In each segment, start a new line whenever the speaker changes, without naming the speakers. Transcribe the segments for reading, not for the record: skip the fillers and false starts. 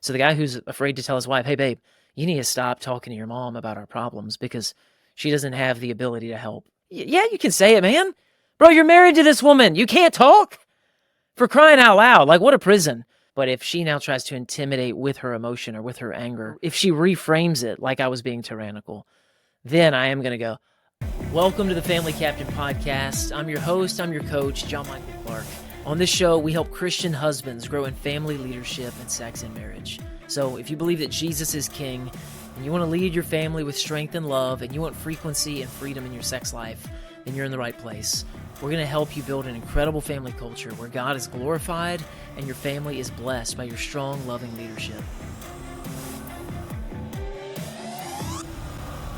So the guy who's afraid to tell his wife, hey, babe, you need to stop talking to your mom about our problems because she doesn't have the ability to help. Yeah, you can say it, man. Bro, you're married to this woman. You can't talk? For crying out loud. Like, what a prison. But if she now tries to intimidate with her emotion or with her anger, if she reframes it like I was being tyrannical, then I am going to go, welcome to the Family Captain Podcast. I'm your host, I'm your coach, John Michael Clark. On this show, we help Christian husbands grow in family leadership and sex and marriage. So if you believe that Jesus is king, and you want to lead your family with strength and love, and you want frequency and freedom in your sex life, then you're in the right place. We're going to help you build an incredible family culture where God is glorified and your family is blessed by your strong, loving leadership.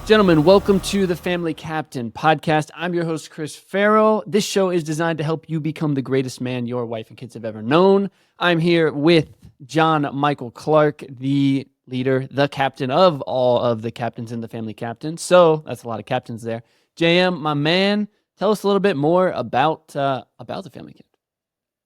Gentlemen, welcome to the Family Captain Podcast. I'm your host, Chris Farrell. This show is designed to help you become the greatest man your wife and kids have ever known. I'm here with John Michael Clark, the leader, the captain of all of the captains in the Family Captain. So that's a lot of captains there. JM, my man, tell us a little bit more about the Family Captain.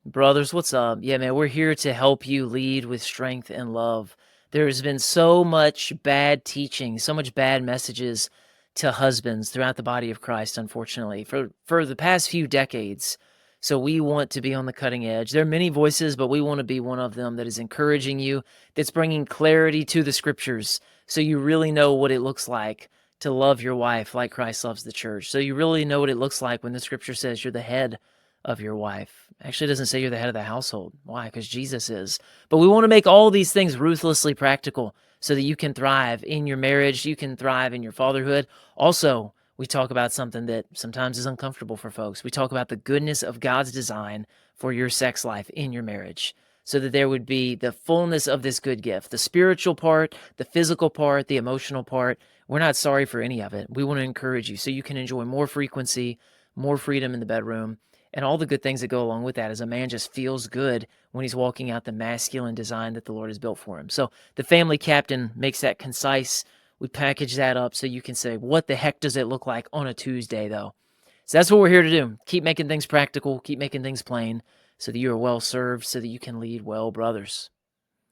Brothers, what's up? Yeah, man, we're here to help you lead with strength and love. There's been so much bad teaching, so much bad messages to husbands throughout the body of Christ, unfortunately, for the past few decades. So we want to be on the cutting edge. There are many voices, but we want to be one of them that is encouraging you, that's bringing clarity to the scriptures so you really know what it looks like to love your wife like Christ loves the church. So you really know what it looks like when the scripture says you're the head of your wife. Actually, it doesn't say you're the head of the household. Why? Because Jesus is. But we want to make all these things ruthlessly practical so that you can thrive in your marriage, you can thrive in your fatherhood. Also, we talk about something that sometimes is uncomfortable for folks. We talk about the goodness of God's design for your sex life in your marriage so that there would be the fullness of this good gift, the spiritual part, the physical part, the emotional part. We're not sorry for any of it. We want to encourage you so you can enjoy more frequency, more freedom in the bedroom, and all the good things that go along with that as a man just feels good when he's walking out the masculine design that the Lord has built for him. So the Family Captain makes that concise. We package that up so you can say, what the heck does it look like on a Tuesday, though? So that's what we're here to do. Keep making things practical, keep making things plain so that you are well served, so that you can lead well, brothers.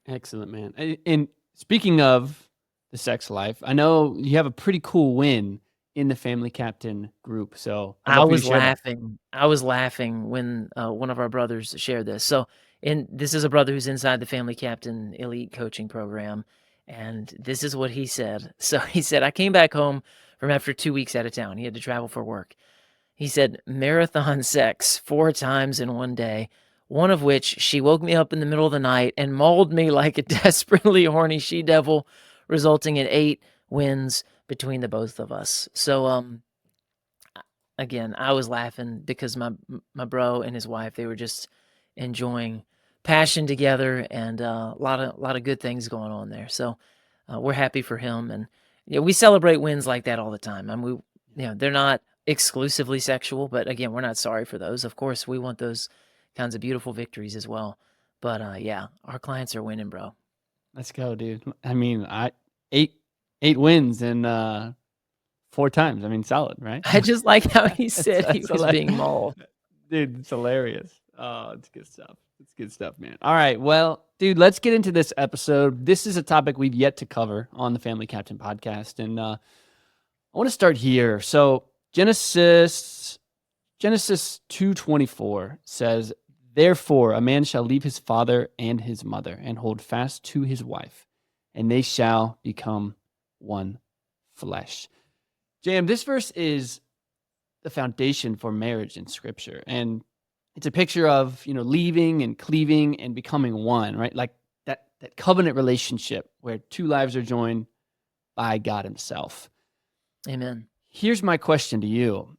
Excellent, man. And speaking of the sex life, I know you have a pretty cool win in the Family Captain group. So
I was laughing. I was laughing when one of our brothers shared this. So, this is a brother who's inside the Family Captain Elite Coaching Program, and this is what he said. So he said, I came back home from after 2 weeks out of town. He had to travel for work. He said, marathon sex 4 times in one day, one of which she woke me up in the middle of the night and mauled me like a desperately horny she-devil, resulting in 8 wins between the both of us. So, again, I was laughing because my bro and his wife, they were just enjoying passion together and a lot of good things going on there. So we're happy for him, and we celebrate wins like that all the time. I mean, they're not exclusively sexual, but again, we're not sorry for those. Of course, we want those kinds of beautiful victories as well. But our clients are winning, bro.
Let's go, dude. I mean, eight wins and 4 times. I mean, solid, right?
I just like how he said he was being mauled.
Dude, it's hilarious. Oh, it's good stuff. It's good stuff, man. All right, well, dude, let's get into this episode. This is a topic we've yet to cover on the Family Captain Podcast, and I want to start here. So Genesis 2:24 says, therefore, a man shall leave his father and his mother and hold fast to his wife, and they shall become one flesh. JM, this verse is the foundation for marriage in Scripture, and it's a picture of leaving and cleaving and becoming one, right? Like that covenant relationship where 2 lives are joined by God Himself.
Amen.
Here's my question to you: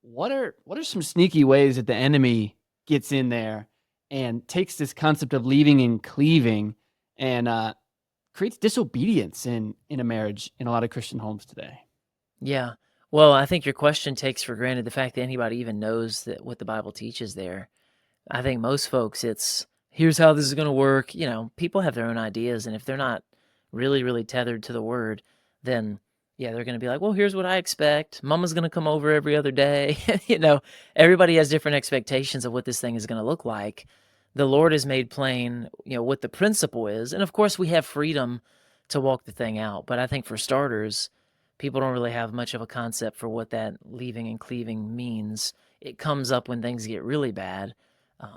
What are some sneaky ways that the enemy gets in there and takes this concept of leaving and cleaving and creates disobedience in a marriage in a lot of Christian homes today?
Yeah. Well, I think your question takes for granted the fact that anybody even knows that what the Bible teaches there. I think most folks, it's here's how this is going to work. People have their own ideas, and if they're not really, really tethered to the word, then they're going to be like, well, here's what I expect. Mama's going to come over every other day. Everybody has different expectations of what this thing is going to look like. the Lord has made plain, what the principle is. And of course, we have freedom to walk the thing out. But I think for starters, people don't really have much of a concept for what that leaving and cleaving means. It comes up when things get really bad,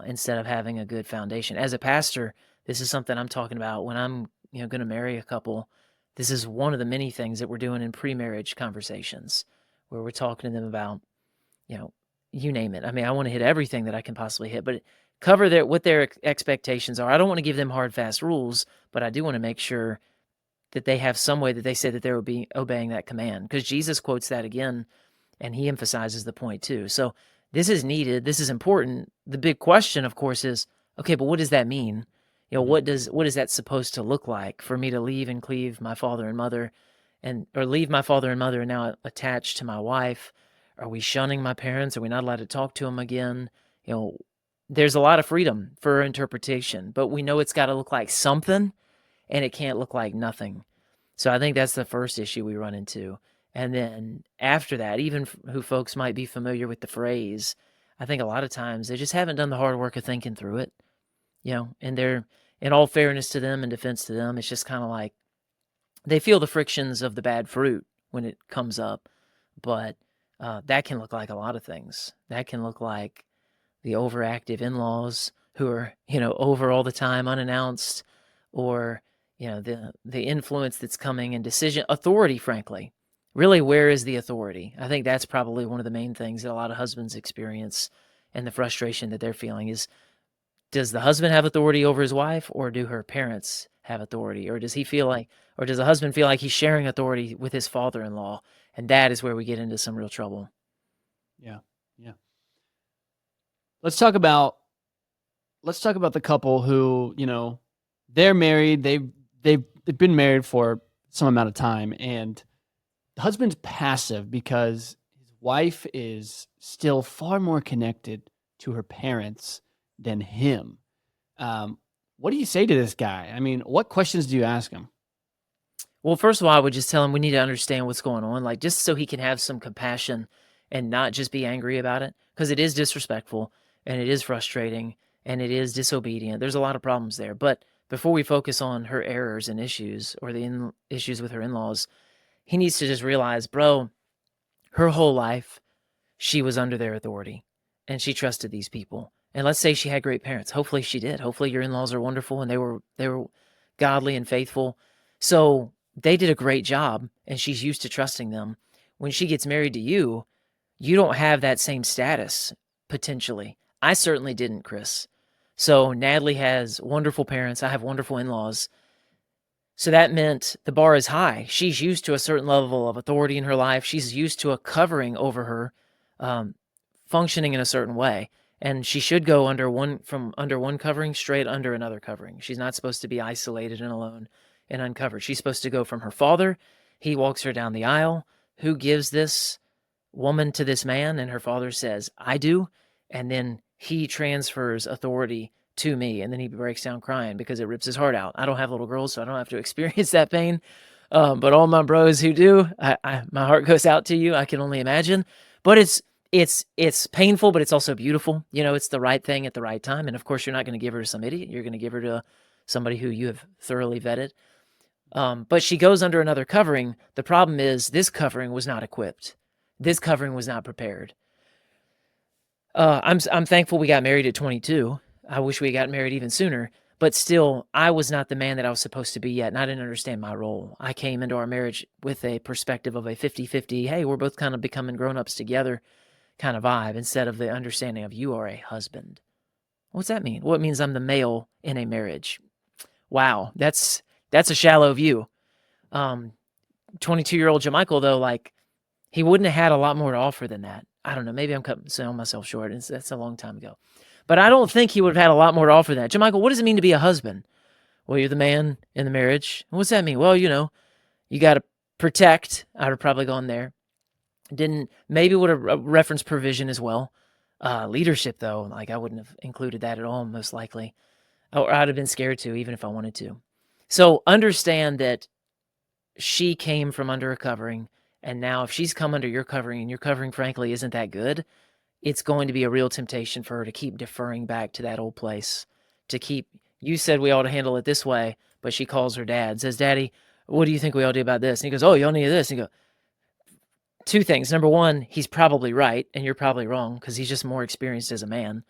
instead of having a good foundation. As a pastor, this is something I'm talking about when I'm, going to marry a couple. This is one of the many things that we're doing in pre-marriage conversations, where we're talking to them about, you know, you name it. I mean, I want to hit everything that I can possibly hit, but cover what their expectations are. I don't want to give them hard, fast rules, but I do want to make sure that they have some way that they say that they will be obeying that command, because Jesus quotes that again, and he emphasizes the point too. So this is needed. This is important. The big question, of course, is, okay, but what does that mean?
Mhm.
What is that supposed to look like for me to leave and cleave my father and mother, or leave my father and mother and now attached to my wife? Are we shunning my parents? Are we not allowed to talk to them again? There's a lot of freedom for interpretation, but we know it's got to look like something, and it can't look like nothing. So I think that's the first issue we run into. And then after that, even who folks might be familiar with the phrase, I think a lot of times they just haven't done the hard work of thinking through it, and they're, in all fairness to them and defense to them, it's just kind of like they feel the frictions of the bad fruit when it comes up. But that can look like a lot of things. That can look like the overactive in-laws who are, over all the time unannounced, or, the influence that's coming and decision authority, frankly. Really, where is the authority? I think that's probably one of the main things that a lot of husbands experience, and the frustration that they're feeling is, does the husband have authority over his wife, or do her parents have authority? Or does he feel like, or does the husband feel like he's sharing authority with his father-in-law? And that is where we get into some real trouble.
Yeah. Yeah. Let's talk about the couple who, they're married. They've been married for some amount of time, and the husband's passive because his wife is still far more connected to her parents than him. Um, what do you say to this guy? I mean, what questions do you ask him?
Well, first of all, I would just tell him we need to understand what's going on, like, just so he can have some compassion and not just be angry about it, because it is disrespectful, and it is frustrating, and it is disobedient. There's a lot of problems there. But before we focus on her errors and issues, or the issues with her in-laws, he needs to just realize, bro, her whole life she was under their authority, and she trusted these people. And let's say she had great parents. Hopefully she did. Hopefully your in-laws are wonderful and they were godly and faithful. So they did a great job, and she's used to trusting them. When she gets married to you, you don't have that same status, potentially. I certainly didn't, Chris. So Natalie has wonderful parents. I have wonderful in-laws. So that meant the bar is high. She's used to a certain level of authority in her life. She's used to a covering over her, um, functioning in a certain way. And she should go from under one covering straight under another covering. She's not supposed to be isolated and alone and uncovered. She's supposed to go from her father. He walks her down the aisle. Who gives this woman to this man? And her father says, I do. And then he transfers authority to me, and then he breaks down crying because it rips his heart out. I don't have little girls, so I don't have to experience that pain. But all my bros who do, my heart goes out to you. I can only imagine. But it's painful, but it's also beautiful. It's the right thing at the right time. And of course, you're not going to give her to some idiot. You're going to give her to somebody who you have thoroughly vetted. But she goes under another covering. The problem is this covering was not equipped. This covering was not prepared. I'm thankful we got married at 22. I wish we got married even sooner, but still, I was not the man that I was supposed to be yet, and I didn't understand my role. I came into our marriage with a perspective of a 50-50, hey, we're both kind of becoming grown-ups together kind of vibe, instead of the understanding of you are a husband. What's that mean? Well, it means I'm the male in a marriage. Wow, that's a shallow view. 22-year-old Jamichael, though, like, he wouldn't have had a lot more to offer than that. I don't know. Maybe I'm selling myself short. That's a long time ago. But I don't think he would have had a lot more to offer than that. Jamichael, what does it mean to be a husband? Well, you're the man in the marriage. What's that mean? Well, you got to protect. I would have probably gone there. Maybe would have referenced provision as well. Leadership, though, like I wouldn't have included that at all, most likely. Or I'd have been scared to, even if I wanted to. So understand that she came from under a covering, and now if she's come under your covering, and your covering, frankly, isn't that good, it's going to be a real temptation for her to keep deferring back to that old place. to keep. You said we ought to handle it this way, but she calls her dad, says, "Daddy, what do you think we ought to do about this?" And he goes, "Oh, y'all need this." And he goes, two things. Number one, he's probably right, and you're probably wrong because he's just more experienced as a man.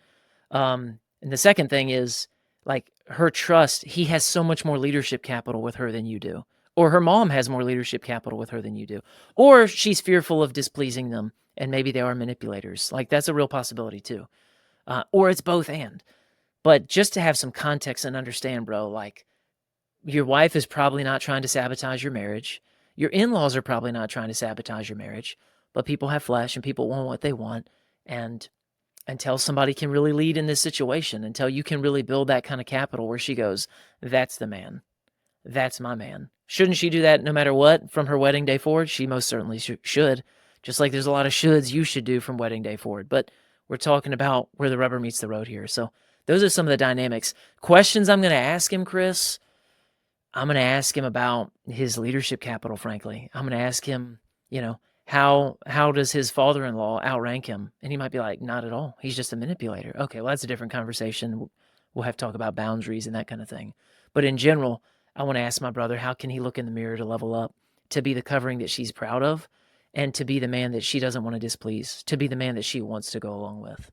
And the second thing is like her trust. He has so much more leadership capital with her than you do, or her mom has more leadership capital with her than you do, or she's fearful of displeasing them, and maybe they are manipulators. Like that's a real possibility too, or it's both and. But just to have some context and understand, bro, like your wife is probably not trying to sabotage your marriage. Your in-laws are probably not trying to sabotage your marriage, but people have flesh and people want what they want. And until somebody can really lead in this situation, until you can really build that kind of capital where she goes, that's the man. That's my man. Shouldn't she do that no matter what from her wedding day forward? She most certainly should. Just like there's a lot of shoulds you should do from wedding day forward. But we're talking about where the rubber meets the road here. So those are some of the dynamics. Questions I'm going to ask him, Chris. I'm going to ask him about his leadership capital, frankly. I'm going to ask him, how does his father-in-law outrank him? And he might be like, not at all. He's just a manipulator. Okay, well, that's a different conversation. We'll have to talk about boundaries and that kind of thing. But in general, I want to ask my brother, how can he look in the mirror to level up, to be the covering that she's proud of, and to be the man that she doesn't want to displease, to be the man that she wants to go along with?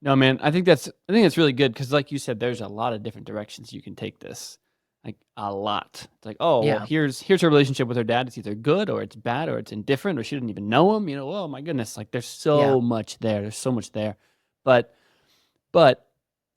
No, man, I think that's really good because, like you said, there's a lot of different directions you can take this, like a lot. It's like, oh, well,
Yeah,
here's her relationship with her dad. It's either good or it's bad or it's indifferent or she didn't even know him. Oh my goodness, like there's
yeah,
so much there. There's so much there, but but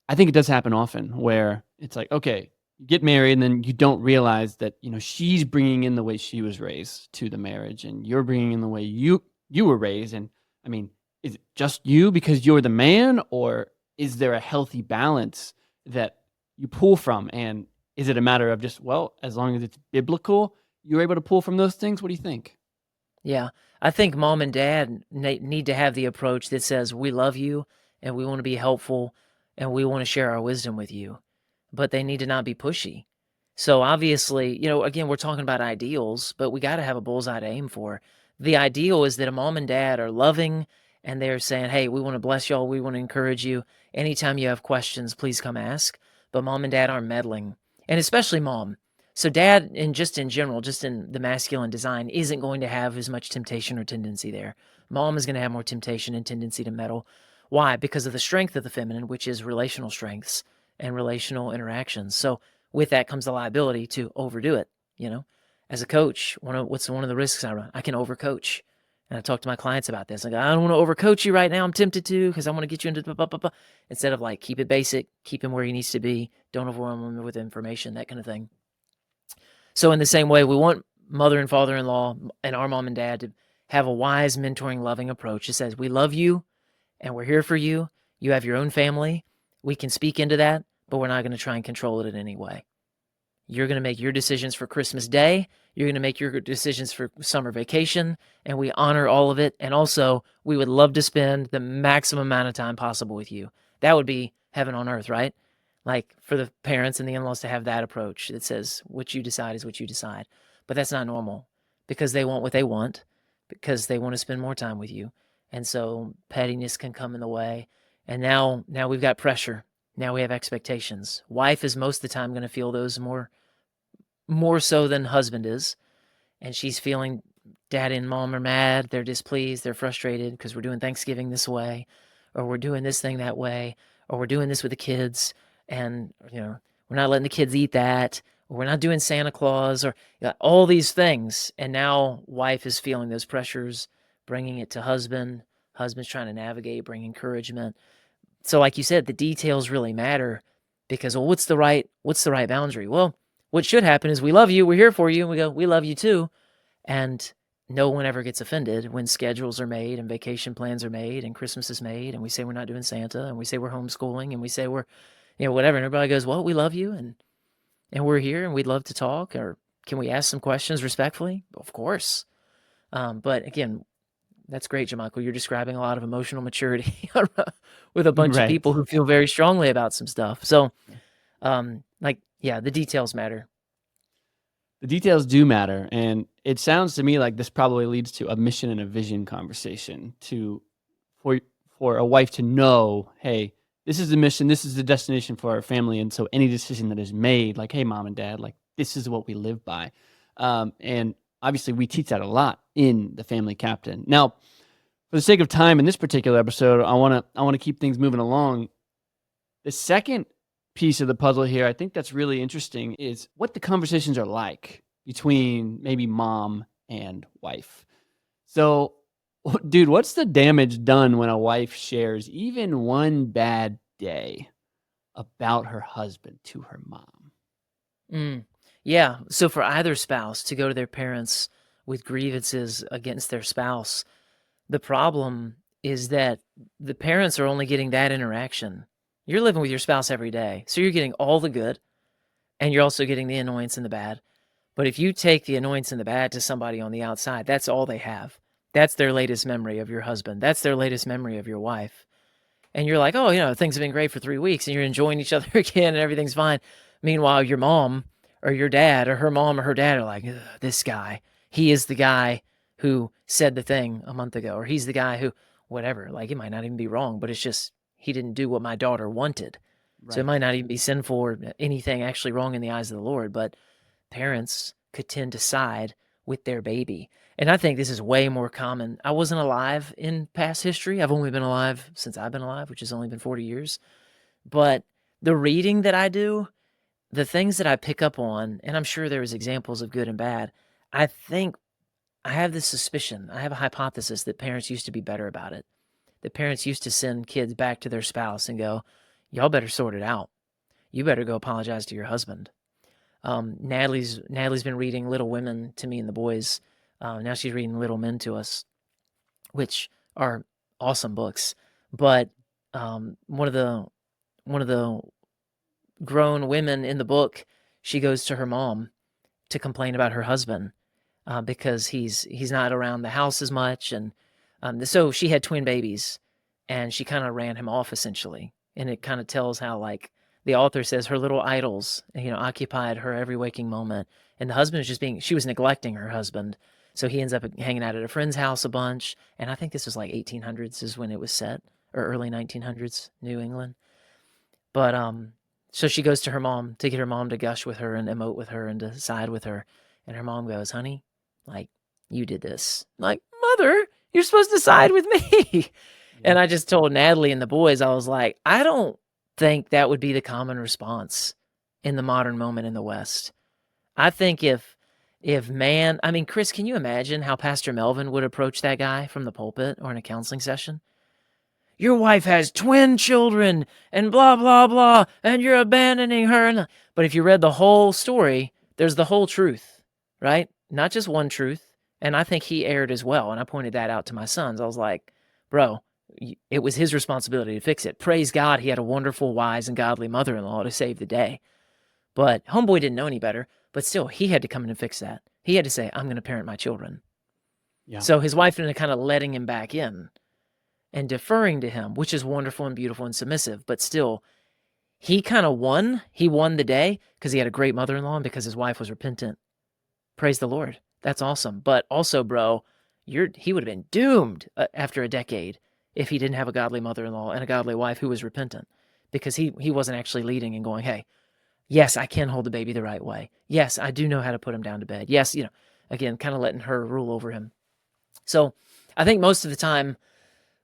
I think it does happen often where it's like, okay, you get married and then you don't realize that she's bringing in the way she was raised to the marriage, and you're bringing in the way you were raised. And I mean, is it just you because you're the man, or is there a healthy balance that you pull from? And is it a matter of just, well, as long as it's biblical, you're able to pull from those things? What do you think?
yeah. I think mom and dad need to have the approach that says, we love you and we want to be helpful and we want to share our wisdom with you, but they need to not be pushy. So obviously, again, we're talking about ideals, but we got to have a bullseye to aim for. The ideal is that a mom and dad are loving and they're saying, hey, we want to bless y'all. We want to encourage you. Anytime you have questions, please come ask. But mom and dad aren't meddling, and especially mom. So dad, just in general, just in the masculine design, isn't going to have as much temptation or tendency there. Mom is going to have more temptation and tendency to meddle. Why? Because of the strength of the feminine, which is relational strengths and relational interactions. So with that comes the liability to overdo it. As a coach, what's one of the risks I run? I can overcoach. And I talk to my clients about this. Like, I don't want to overcoach you right now. I'm tempted to because I want to get you into blah, blah, blah, blah. Instead of like, keep it basic, keep him where he needs to be. Don't overwhelm him with information, that kind of thing. So in the same way, we want mother and father-in-law and our mom and dad to have a wise, mentoring, loving approach. It says, we love you and we're here for you. You have your own family. We can speak into that, but we're not going to try and control it in any way. You're going to make your decisions for Christmas Day. You're going to make your decisions for summer vacation, and we honor all of it. And also, we would love to spend the maximum amount of time possible with you. That would be heaven on earth, right? Like for the parents and the in-laws to have that approach that says what you decide is what you decide. But that's not normal because they want what they want, because they want to spend more time with you. And so pettiness can come in the way. And now we've got pressure. Now we have expectations. Wife is most of the time going to feel those more so than husband is. And she's feeling dad and mom are mad, they're displeased, they're frustrated because we're doing Thanksgiving this way, or we're doing this thing that way, or we're doing this with the kids, and we're not letting the kids eat that, or we're not doing Santa Claus, or all these things. And now wife is feeling those pressures, bringing it to husband. Husband's trying to navigate, bring encouragement. So like you said, the details really matter because, well, what's the right boundary? Well, what should happen is we love you, we're here for you, and we go, we love you too. And no one ever gets offended when schedules are made and vacation plans are made and Christmas is made and we say we're not doing Santa and we say we're homeschooling and we say we're, whatever. And everybody goes, well, we love you and we're here and we'd love to talk. Or can we ask some questions respectfully? Of course. But again, that's great, Jamichael. You're describing a lot of emotional maturity with a bunch of
Right.
people who feel very strongly about some stuff. So, the details matter.
The details do matter, and it sounds to me like this probably leads to a mission and a vision conversation for a wife to know, hey, this is the mission, this is the destination for our family. And so any decision that is made, like, hey, mom and dad, like, this is what we live by. And obviously, we teach that a lot in the Family Captain. Now, for the sake of time in this particular episode, I want to keep things moving along. The second piece of the puzzle here, I think that's really interesting, is what the conversations are like between maybe mom and wife. So, dude, what's the damage done when a wife shares even one bad day about her husband to her mom?
Mm. Yeah. So for either spouse to go to their parents with grievances against their spouse, the problem is that the parents are only getting that interaction. You're living with your spouse every day, so you're getting all the good, and you're also getting the annoyance and the bad. But if you take the annoyance and the bad to somebody on the outside, that's all they have. That's their latest memory of your husband. That's their latest memory of your wife. And you're like, oh, things have been great for 3 weeks, and you're enjoying each other again, and everything's fine. Meanwhile, your mom or your dad or her mom or her dad are like, this guy, he is the guy who said the thing a month ago, or he's the guy who, whatever. Like, it might not even be wrong, but it's just he didn't do what my daughter wanted. So it
Right.
might not even be sinful or anything actually wrong in the eyes of the Lord, but parents could tend to side with their baby. And I think this is way more common. I wasn't alive in past history. I've only been alive since I've been alive, which has only been 40 years. But the reading that I do, the things that I pick up on, and I'm sure there's examples of good and bad, I think I have this suspicion, I have a hypothesis that parents used to be better about it. That parents used to send kids back to their spouse and go, y'all better sort it out. You better go apologize to your husband. Natalie's been reading Little Women to me and the boys. Now she's reading Little Men to us, which are awesome books. But one of the grown women in the book, she goes to her mom to complain about her husband because he's not around the house as much, and so she had twin babies, and she kind of ran him off essentially, and it kind of tells how like the author says her little idols, occupied her every waking moment, and the husband is just she was neglecting her husband, so he ends up hanging out at a friend's house a bunch, and I think this was like 1800s is when it was set, or early 1900s, New England, but so she goes to her mom to get her mom to gush with her and emote with her and to side with her, and her mom goes, honey, like, you did this. I'm like, mother, you're supposed to side with me.
Yeah.
And I just told Natalie and the boys, I was like, I don't think that would be the common response in the modern moment in the West. I think if man, I mean, Chris, can you imagine how Pastor Melvin would approach that guy from the pulpit or in a counseling session? Your wife has twin children and blah, blah, blah, and you're abandoning her. But if you read the whole story, there's the whole truth, right? Not just one truth. And I think he erred as well. And I pointed that out to my sons. I was like, bro, it was his responsibility to fix it. Praise God, he had a wonderful, wise, and godly mother-in-law to save the day. But homeboy didn't know any better. But still, he had to come in and fix that. He had to say, I'm going to parent my children.
Yeah.
So his wife ended up kind of letting him back in and deferring to him, which is wonderful and beautiful and submissive. But still, he kind of won. He won the day because he had a great mother-in-law and because his wife was repentant. Praise the Lord. That's awesome. But also, bro, he would have been doomed after a decade if he didn't have a godly mother-in-law and a godly wife who was repentant, because he wasn't actually leading and going, hey, yes, I can hold the baby the right way. Yes, I do know how to put him down to bed. Yes, again, kind of letting her rule over him. So I think most of the time,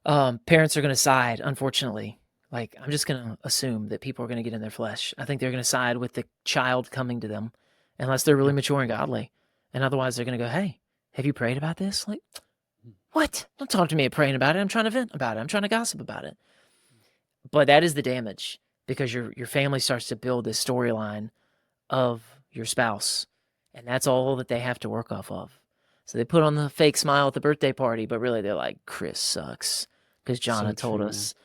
parents are going to side, unfortunately. Like, I'm just going to assume that people are going to get in their flesh. I think they're going to side with the child coming to them, unless they're really
Yeah.
mature and godly. And otherwise, they're going to go, hey, have you prayed about this? Like, what? Don't talk to me praying about it. I'm trying to vent about it. I'm trying to gossip about it. But that is the damage, because your family starts to build this storyline of your spouse, and that's all that they have to work off of. So they put on the fake smile at the birthday party, but really they're like, Chris sucks because
So
Jonna told
true, man.
us.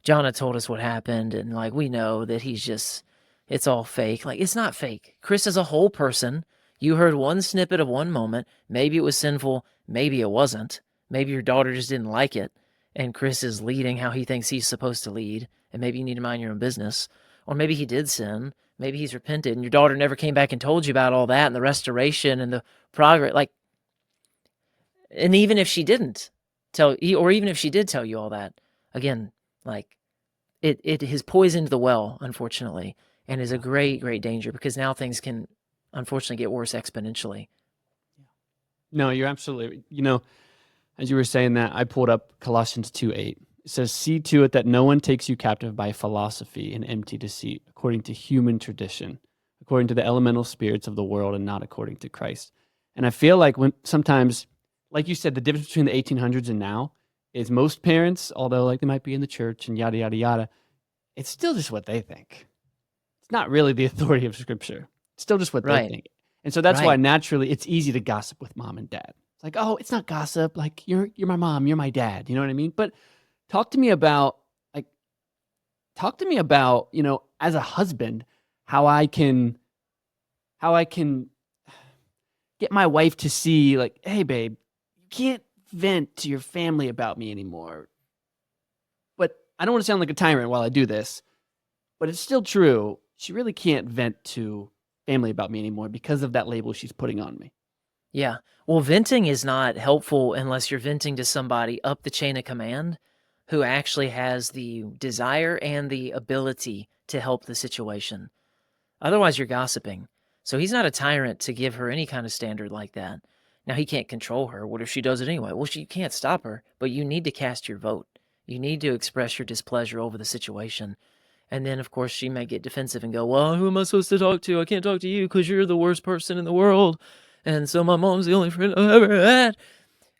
Jonna told us what happened, and like we know that it's all fake. Like, it's not fake. Chris is a whole person. You heard one snippet of one moment. Maybe it was sinful. Maybe it wasn't. Maybe your daughter just didn't like it, and Chris is leading how he thinks he's supposed to lead, and maybe you need to mind your own business. Or maybe he did sin. Maybe he's repented, and your daughter never came back and told you about all that and the restoration and the progress. Like, and even if she didn't or even if she did tell you all that, again, like, it has poisoned the well, unfortunately, and is a great, great danger because now things can unfortunately get worse exponentially.
No, you're absolutely. As you were saying that, I pulled up Colossians 2:8. It says, "See to it that no one takes you captive by philosophy and empty deceit, according to human tradition, according to the elemental spirits of the world, and not according to Christ." And I feel like when sometimes, like you said, the difference between the 1800s and now is most parents, although like they might be in the church and yada yada yada, it's still just what they think. It's not really the authority of Scripture. It's still just what they
Right,
think. And so that's why
right.
naturally it's easy to gossip with mom and dad. It's like, oh, it's not gossip. Like you're my mom, you're my dad. You know what I mean? But talk to me about like talk to me about, as a husband, how I can how I can get my wife to see like, hey babe, you can't vent to your family about me anymore. But I don't want to sound like a tyrant while I do this, but it's still true. She really can't vent to family about me anymore because of that label she's putting on me.
Yeah. Well, venting is not helpful unless you're venting to somebody up the chain of command who actually has the desire and the ability to help the situation. Otherwise, you're gossiping. So he's not a tyrant to give her any kind of standard like that. Now, he can't control her. What if she does it anyway? Well, you can't stop her, but you need to cast your vote. You need to express your displeasure over the situation. And then, of course, she may get defensive and go, well, who am I supposed to talk to? I can't talk to you because you're the worst person in the world. And so my mom's the only friend I've ever had.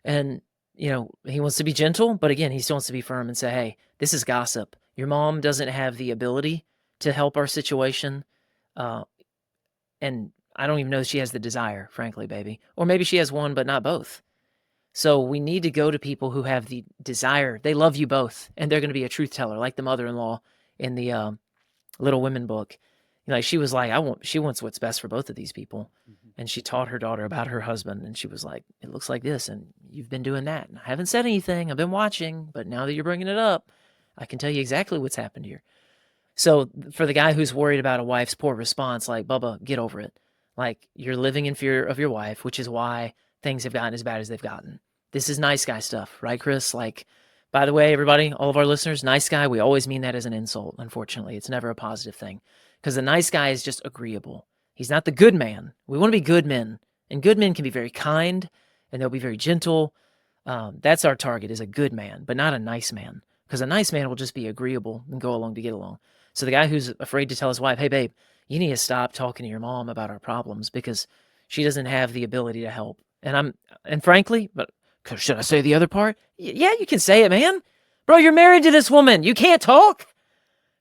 And, he wants to be gentle, but again, he still wants to be firm and say, hey, this is gossip. Your mom doesn't have the ability to help our situation. Uh, and I don't even know if she has the desire, frankly, baby. Or maybe she has one, but not both. So we need to go to people who have the desire. They love you both, and they're going to be a truth teller, like the mother-in-law in the Little Women book. Like she was like, she wants what's best for both of these people. And she taught her daughter about her husband, and she was like, it looks like this, and you've been doing that. And I haven't said anything. I've been watching, but now that you're bringing it up, I can tell you exactly what's happened here. So for the guy who's worried about a wife's poor response, like, Bubba, get over it. Like, you're living in fear of your wife, which is why things have gotten as bad as they've gotten. This is nice guy stuff, right, Chris? Like, by the way, everybody, all of our listeners, nice guy, we always mean that as an insult, unfortunately. It's never a positive thing. Because the nice guy is just agreeable. He's not the good man. We want to be good men. And good men can be very kind, and they'll be very gentle. That's our target, is a good man, but not a nice man. Because a nice man will just be agreeable and go along to get along. So the guy who's afraid to tell his wife, hey, babe, you need to stop talking to your mom about our problems because she doesn't have the ability to help. And frankly, but should I say the other part? Yeah, you can say it, man. Bro, you're married to this woman. You can't talk?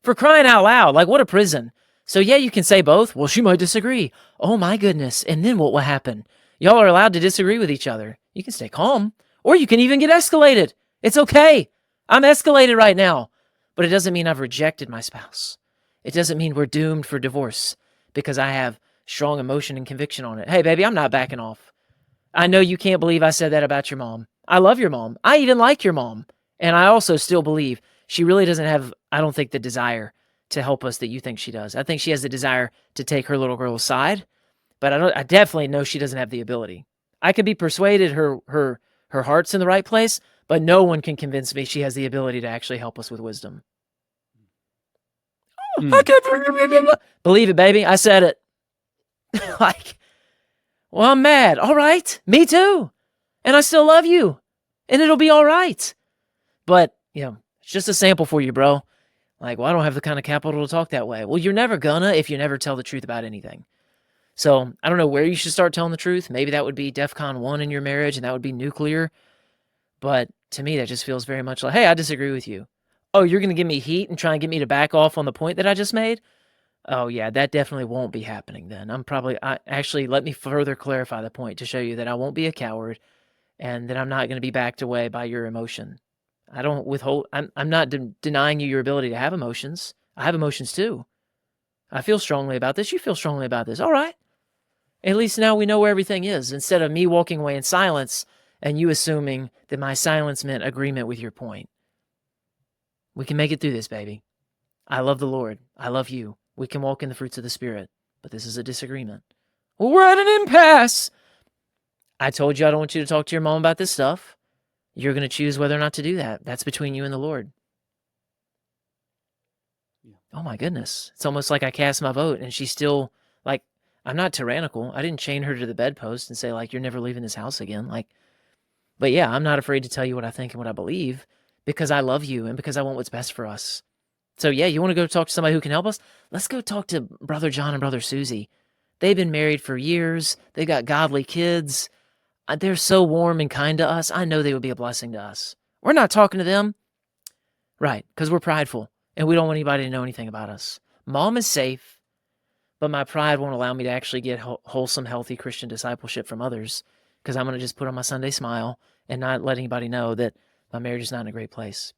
For crying out loud. Like, what a prison. So yeah, you can say both. Well, she might disagree. Oh my goodness. And then what will happen? Y'all are allowed to disagree with each other. You can stay calm. Or you can even get escalated. It's okay. I'm escalated right now. But it doesn't mean I've rejected my spouse. It doesn't mean we're doomed for divorce because I have strong emotion and conviction on it. Hey, baby, I'm not backing off. I know you can't believe I said that about your mom. I love your mom. I even like your mom. And I also still believe she really doesn't have, I don't think, the desire to help us that you think she does. I think she has the desire to take her little girl aside, but I definitely know she doesn't have the ability. I could be persuaded her heart's in the right place, but no one can convince me she has the ability to actually help us with wisdom. I can't believe it, baby. I said it. Like, well, I'm mad. All right. Me too. And I still love you. And it'll be all right. But, it's just a sample for you, bro. Like, well, I don't have the kind of capital to talk that way. Well, you're never gonna if you never tell the truth about anything. So I don't know where you should start telling the truth. Maybe that would be DEFCON 1 in your marriage, and that would be nuclear. But to me, that just feels very much like, hey, I disagree with you. Oh, you're going to give me heat and try and get me to back off on the point that I just made? Oh, yeah, that definitely won't be happening then. Actually, let me further clarify the point to show you that I won't be a coward and that I'm not going to be backed away by your emotion. I don't withhold, I'm not denying you your ability to have emotions. I have emotions too. I feel strongly about this. You feel strongly about this. All right. At least now we know where everything is instead of me walking away in silence and you assuming that my silence meant agreement with your point. We can make it through this, baby. I love the Lord. I love you. We can walk in the fruits of the Spirit, but this is a disagreement. Well, we're at an impasse. I told you I don't want you to talk to your mom about this stuff. You're going to choose whether or not to do that. That's between you and the Lord. Oh my goodness. It's almost like I cast my vote and she's still like, I'm not tyrannical. I didn't chain her to the bedpost and say like, you're never leaving this house again. Like, but yeah, I'm not afraid to tell you what I think and what I believe because I love you and because I want what's best for us. So yeah, you want to go talk to somebody who can help us? Let's go talk to Brother John and Brother Susie. They've been married for years. They got godly kids. They're so warm and kind to us. I know they would be a blessing to us. We're not talking to them. Right, because we're prideful and we don't want anybody to know anything about us. Mom is safe, but my pride won't allow me to actually get wholesome, healthy Christian discipleship from others because I'm going to just put on my Sunday smile and not let anybody know that my marriage is not in a great place.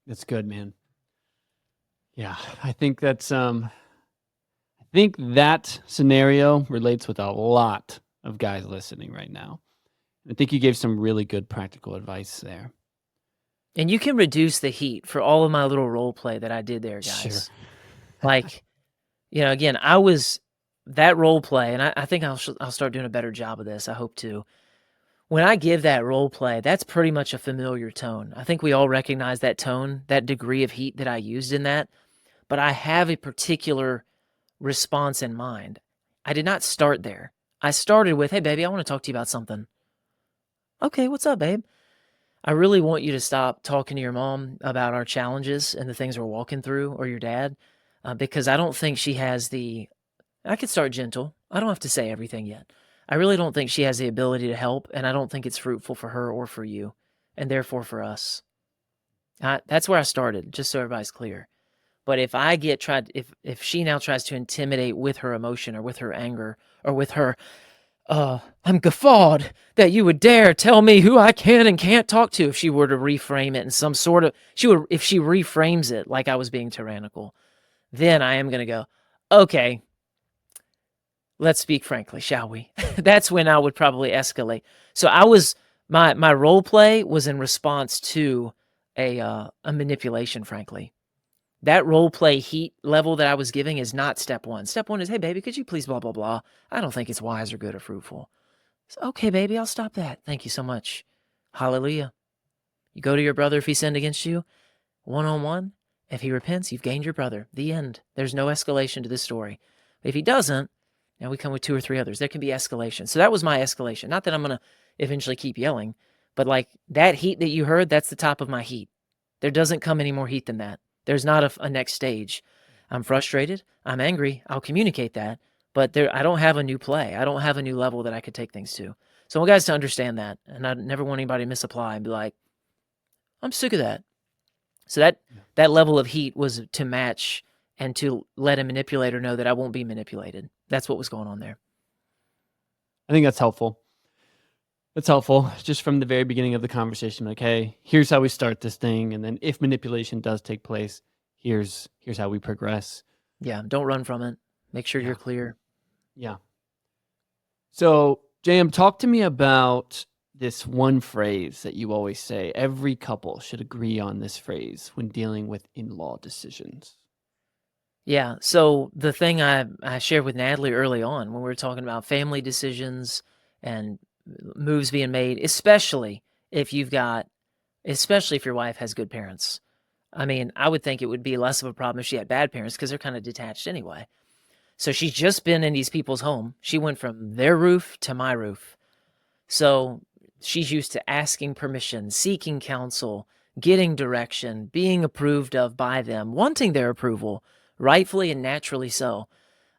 That's good, man. Yeah, I think that's I think that scenario relates with a lot of guys listening right now. I think you gave some really good practical advice there.
And you can reduce the heat for all of my little role play that I did there,
Sure.
guys. Like, again, I was that role play, and I think I'll start doing a better job of this. I hope to. When I give that role play, that's pretty much a familiar tone. I think we all recognize that tone, that degree of heat that I used in that, but I have a particular response in mind. I did not start there. I started with, "Hey, baby, I want to talk to you about something." "Okay, what's up, babe?" "I really want you to stop talking to your mom about our challenges and the things we're walking through, or your dad, because I don't think she has the." I could start gentle. I don't have to say everything yet. "I really don't think she has the ability to help, and I don't think it's fruitful for her or for you, and therefore for us." That's where I started, just so everybody's clear. But if I get tried, if she now tries to intimidate with her emotion or with her anger or with her, "I'm guffawed that you would dare tell me who I can and can't talk to," if she were to reframe it in some sort of, if she reframes it like I was being tyrannical, then I am going to go, "Okay, let's speak frankly, shall we?" That's when I would probably escalate. So my role play was in response to a manipulation, frankly. That role play heat level that I was giving is not step one. Step one is, "Hey, baby, could you please blah, blah, blah. I don't think it's wise or good or fruitful." So, "Okay, baby, I'll stop that. Thank you so much." Hallelujah. You go to your brother if he sinned against you, one-on-one. If he repents, you've gained your brother. The end. There's no escalation to this story. If he doesn't, now we come with 2 or 3 others. There can be escalation. So that was my escalation. Not that I'm going to eventually keep yelling, but like that heat that you heard, that's the top of my heat. There doesn't come any more heat than that. There's not a next stage. I'm frustrated. I'm angry. I'll communicate that. But I don't have a new play. I don't have a new level that I could take things to. So I want guys to understand that. And I never want anybody to misapply and be like, "I'm sick of that." So that level of heat was to match and to let a manipulator know that I won't be manipulated. That's what was going on there.
I think that's helpful. It's helpful just from the very beginning of the conversation. Like, hey, here's how we start this thing, and then if manipulation does take place, here's how we progress.
Yeah, don't run from it. Make sure
Yeah.
you're clear.
Yeah. So, JM, talk to me about this one phrase that you always say. Every couple should agree on this phrase when dealing with in-law decisions.
Yeah, so the thing I shared with Natalie early on when we were talking about family decisions and moves being made, especially if your wife has good parents. I mean, I would think it would be less of a problem if she had bad parents because they're kind of detached anyway. So she's just been in these people's home. She went from their roof to my roof. So she's used to asking permission, seeking counsel, getting direction, being approved of by them, wanting their approval, rightfully and naturally so.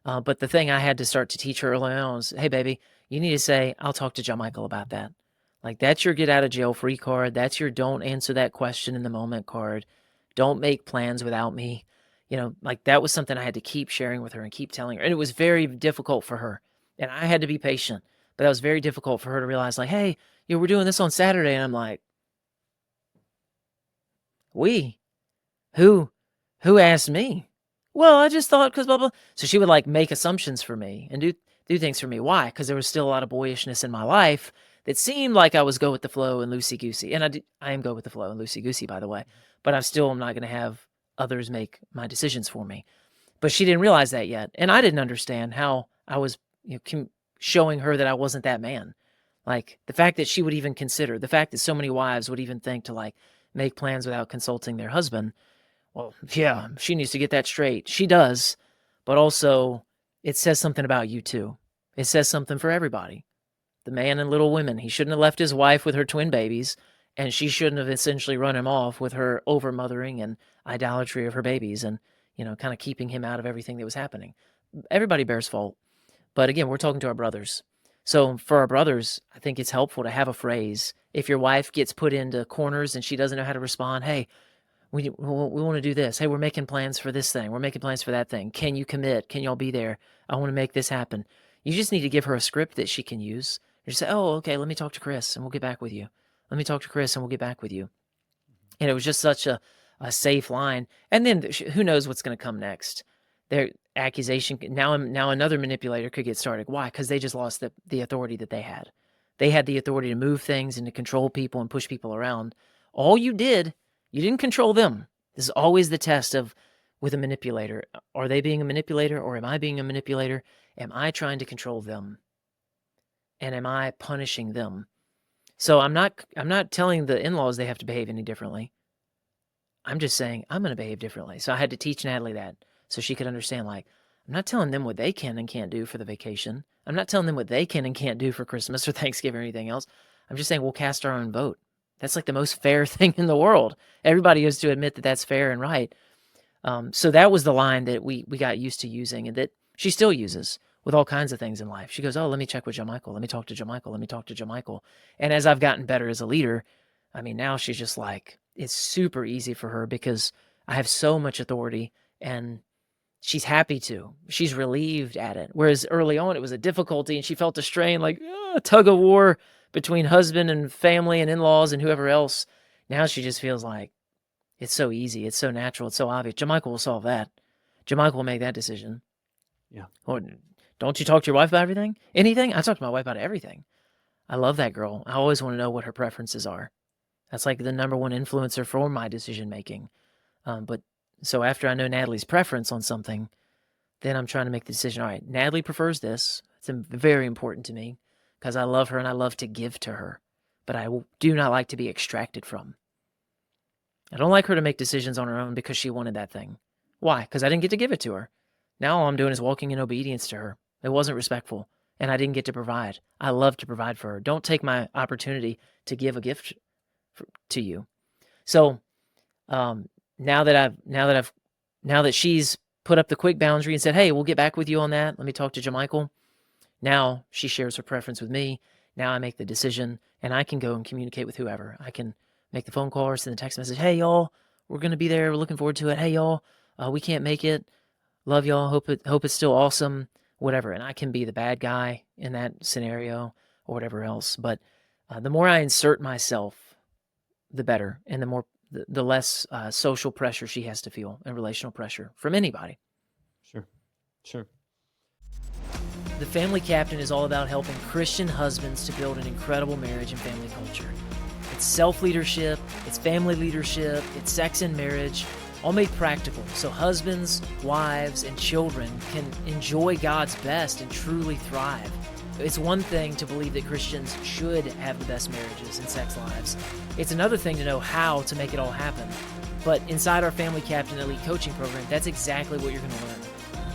But the thing I had to start to teach her early on was, "Hey, baby, you need to say, I'll talk to John Michael about that." Like, that's your get out of jail free card. That's your don't answer that question in the moment card. Don't make plans without me. Like that was something I had to keep sharing with her and keep telling her. And it was very difficult for her. And I had to be patient. But that was very difficult for her to realize, like, "Hey, we're doing this on Saturday." And I'm like, "We? Who? Who asked me?" "Well, I just thought because blah, blah." So she would like make assumptions for me and do things for me. Why? Because there was still a lot of boyishness in my life that seemed like I was go with the flow and loosey goosey. And I am go with the flow and loosey goosey, by the way. But I'm still not going to have others make my decisions for me. But she didn't realize that yet. And I didn't understand how I was showing her that I wasn't that man. Like the fact that she would even consider, the fact that so many wives would even think to like make plans without consulting their husband Well, yeah, she needs to get that straight. She does, but also it says something about you too. It says something for everybody. The man in Little Women, he shouldn't have left his wife with her twin babies, and she shouldn't have essentially run him off with her overmothering and idolatry of her babies and, kind of keeping him out of everything that was happening. Everybody bears fault. But again, we're talking to our brothers. So for our brothers, I think it's helpful to have a phrase. If your wife gets put into corners and she doesn't know how to respond, hey, we want to do this. Hey, we're making plans for this thing. We're making plans for that thing. Can you commit? Can y'all be there? I want to make this happen. You just need to give her a script that she can use. You say, oh, okay, let me talk to Chris and we'll get back with you. Let me talk to Chris and we'll get back with you. And it was just such a safe line. And then who knows what's going to come next? Their accusation, now another manipulator could get started. Why? Because they just lost the authority that they had. They had the authority to move things and to control people and push people around. All you did, you didn't control them. This is always the test with a manipulator. Are they being a manipulator or am I being a manipulator? Am I trying to control them? And am I punishing them? So I'm not telling the in-laws they have to behave any differently. I'm just saying I'm going to behave differently. So I had to teach Natalie that so she could understand, like, I'm not telling them what they can and can't do for the vacation. I'm not telling them what they can and can't do for Christmas or Thanksgiving or anything else. I'm just saying we'll cast our own vote. That's like the most fair thing in the world. Everybody has to admit that that's fair and right. So that was the line that we got used to using and that she still uses with all kinds of things in life. She goes, oh, let me check with Michael. Let me talk to Michael. Let me talk to Michael. And as I've gotten better as a leader, I mean, now she's just like, it's super easy for her because I have so much authority and she's happy to. She's relieved at it. Whereas early on, it was a difficulty and she felt a strain, like a tug of war between husband and family and in-laws and whoever else. Now she just feels like it's so easy. It's so natural. It's so obvious. Jamichael will solve that. Jamichael will make that decision.
Yeah.
Or don't you talk to your wife about everything? Anything? I talk to my wife about everything. I love that girl. I always want to know what her preferences are. That's like the number one influencer for my decision making. But so after I know Natalie's preference on something, then I'm trying to make the decision. All right, Natalie prefers this. It's very important to me because I love her and I love to give to her. But I do not like to be extracted from. I don't like her to make decisions on her own because she wanted that thing. Why? Because I didn't get to give it to her. Now all I'm doing is walking in obedience to her. It wasn't respectful, and I didn't get to provide. I love to provide for her. Don't take my opportunity to give a gift to you. So now that she's put up the quick boundary and said, hey, we'll get back with you on that. Let me talk to Jamichael. Now she shares her preference with me. Now I make the decision, and I can go and communicate with whoever. I can make the phone call or send the text message. Hey, y'all, we're going to be there. We're looking forward to it. Hey, y'all, we can't make it. Love y'all. Hope it's still awesome. Whatever. And I can be the bad guy in that scenario or whatever else. But the more I insert myself, the better, and the less social pressure she has to feel and relational pressure from anybody.
Sure.
The Family Captain is all about helping Christian husbands to build an incredible marriage and family culture. It's self-leadership, it's family leadership, it's sex and marriage, all made practical so husbands, wives, and children can enjoy God's best and truly thrive. It's one thing to believe that Christians should have the best marriages and sex lives. It's another thing to know how to make it all happen. But inside our Family Captain Elite coaching program, that's exactly what you're going to learn.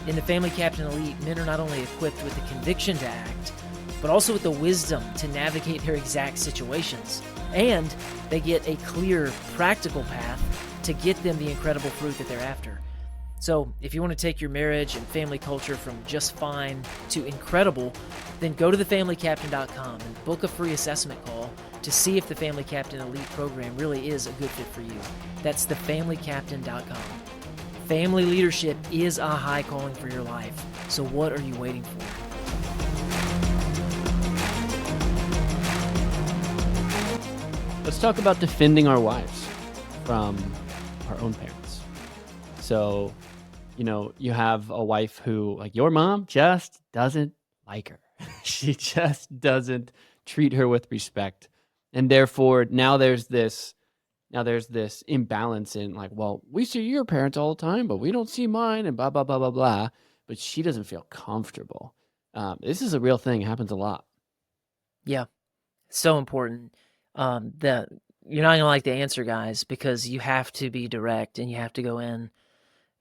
In the Family Captain Elite, men are not only equipped with the conviction to act, but also with the wisdom to navigate their exact situations. And they get a clear, practical path to get them the incredible fruit that they're after. So if you want to take your marriage and family culture from just fine to incredible, then go to thefamilycaptain.com and book a free assessment call to see if the Family Captain Elite program really is a good fit for you. That's thefamilycaptain.com. Family leadership is a high calling for your life. So what are you waiting for?
Let's talk about defending our wives from our own parents. So, you have a wife who, like, your mom just doesn't like her. She just doesn't treat her with respect. And therefore, now there's this imbalance in, like, well, we see your parents all the time, but we don't see mine, and blah, blah, blah, blah, blah. But she doesn't feel comfortable. This is a real thing. It happens a lot.
Yeah, so important. you're not gonna like the answer, guys, because you have to be direct and you have to go in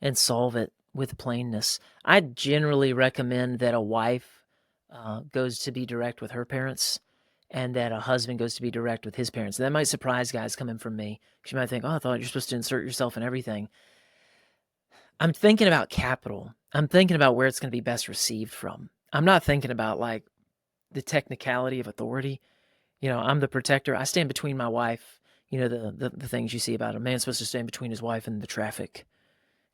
and solve it with plainness. I generally recommend that a wife goes to be direct with her parents and that a husband goes to be direct with his parents. And that might surprise guys coming from me because you might think, oh, I thought you're supposed to insert yourself in everything. I'm thinking about capital. I'm thinking about where it's going to be best received from. I'm not thinking about like the technicality of authority. I'm the protector. I stand between my wife. The things you see about a man supposed to stand between his wife and the traffic,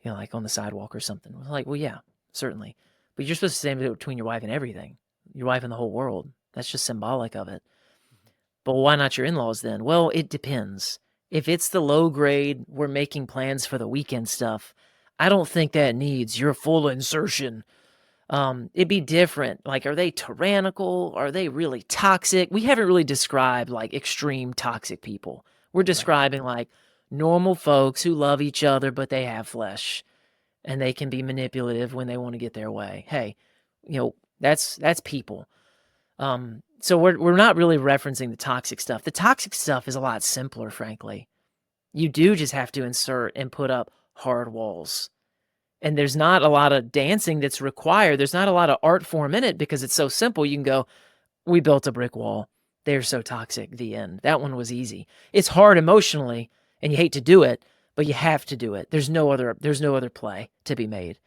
like on the sidewalk or something. Like, well, yeah, certainly. But you're supposed to stand between your wife and everything, your wife and the whole world. That's just symbolic of it. But why not your in-laws then? Well, it depends. If it's the low grade, we're making plans for the weekend stuff, I don't think that needs your full insertion. It'd be different. Like, are they tyrannical? Are they really toxic? We haven't really described like extreme toxic people. We're
Right.
describing like normal folks who love each other, but they have flesh and they can be manipulative when they want to get their way. Hey, that's people. So we're not really referencing the toxic stuff. The toxic stuff is a lot simpler, frankly. You do just have to insert and put up hard walls. And there's not a lot of dancing that's required. There's not a lot of art form in it because it's so simple. You can go, we built a brick wall. They're so toxic. The end. That one was easy. It's hard emotionally, and you hate to do it, but you have to do it. There's no other play to be made.